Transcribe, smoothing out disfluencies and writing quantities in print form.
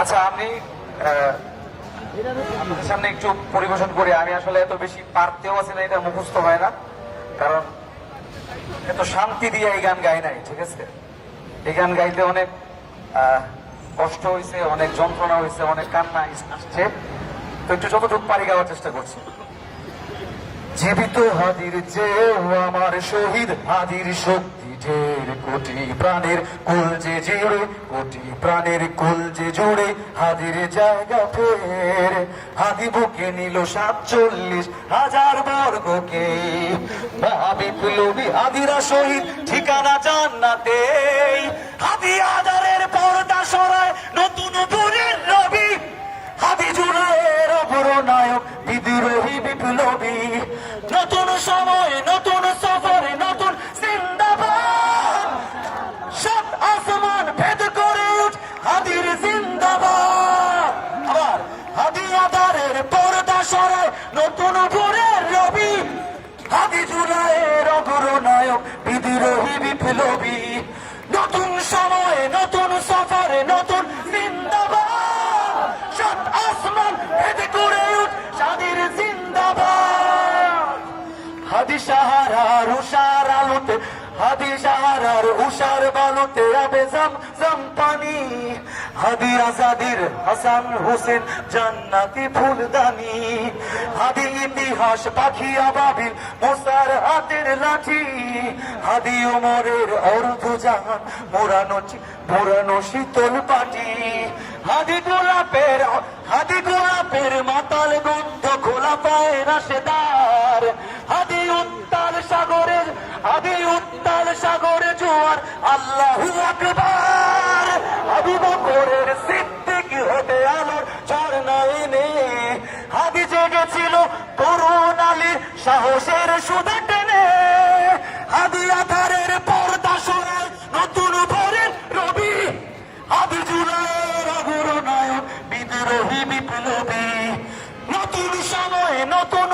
আচ্ছা আমি আপনাদের সামনে একটু পরিবেশন করি। আমি আসলে এত বেশি পারতেও আছি না, এটা মুখস্থ হয় না, কারণ এত শান্তি দিয়ে এই গান গাই নাই, ঠিক আছে? এই গান গাইতে অনেক কষ্ট হয়েছে, অনেক যন্ত্রণা হয়েছে, অনেক কান্না আসছে। তো একটু যতটুকু পারি গাওয়ার চেষ্টা করছি। জীবিত হাদির চেয়েও আমার শহীদ হাদির শক্তি ঢের, কোটি প্রাণের কুল যে জুড়ে, কোটি প্রাণের কুল যে জুড়ে হাদির জায়গা ফের। হাদি বুকে নিল 47,000 বর্গকে, মহাবিপ্লবী হাদিরা শহীদ ঠিকানা জান্নাতে। হাদি আদারের পর্দা সরায় নতুন পুরের নবী, হাদি জুড়ায়ের অপরনায়ক বিদ্রোহী বিপ্লবী। নতুন সময় নতুন সফরে নতুন জিন্দাবাদ, সাত আসমান ভেদ করে উঠ হাদির জিন্দাবাদ। আবার হাদি আদারের পর্দা সরায় নতুন ভোরের রবি, হাদি জুড়ায়ের অপরনায়ক বিদ্রোহী বিপ্লবী। নতুন সময় নতুন সফরে নতুন জিন্দাবাদ, সাত আসমান ভেদ করে উঠ হাদির জিন্দাবাদ। হাদি সাহারার উষার আলোতে, হাদি সাহারার উষার বালুতে আবে জমজম পানি। হাদি আজাদির হাসান হোসেন জান্নাতি ফুলদানি। হাদি ইতিহাস পাখি আবাবিল মোসার হাতের লাঠি। হাদি ওমরের অর্ধ জাহান মোরানো শীতল পাটি। হাদি গোলাপের মাতাল গন্ধ খোলা পায় রাশেদার। হাদি উত্তাল সাগরে জোয়ার আল্লাহু আকবার। আবু বকরের সিদ্দিক হতে আলোর ঝর্ণা এনে, হাদি জেগেছিল তরুণ আলীর সাহসের সুধা টেনে। হাদি আধারের পর্দা সরায় নতুন ভোরের রবি, হাদি জুলাইয়ের অগ্রনায়ক বিদ্রোহী বিপ্লবী। নতুন সময় নতুন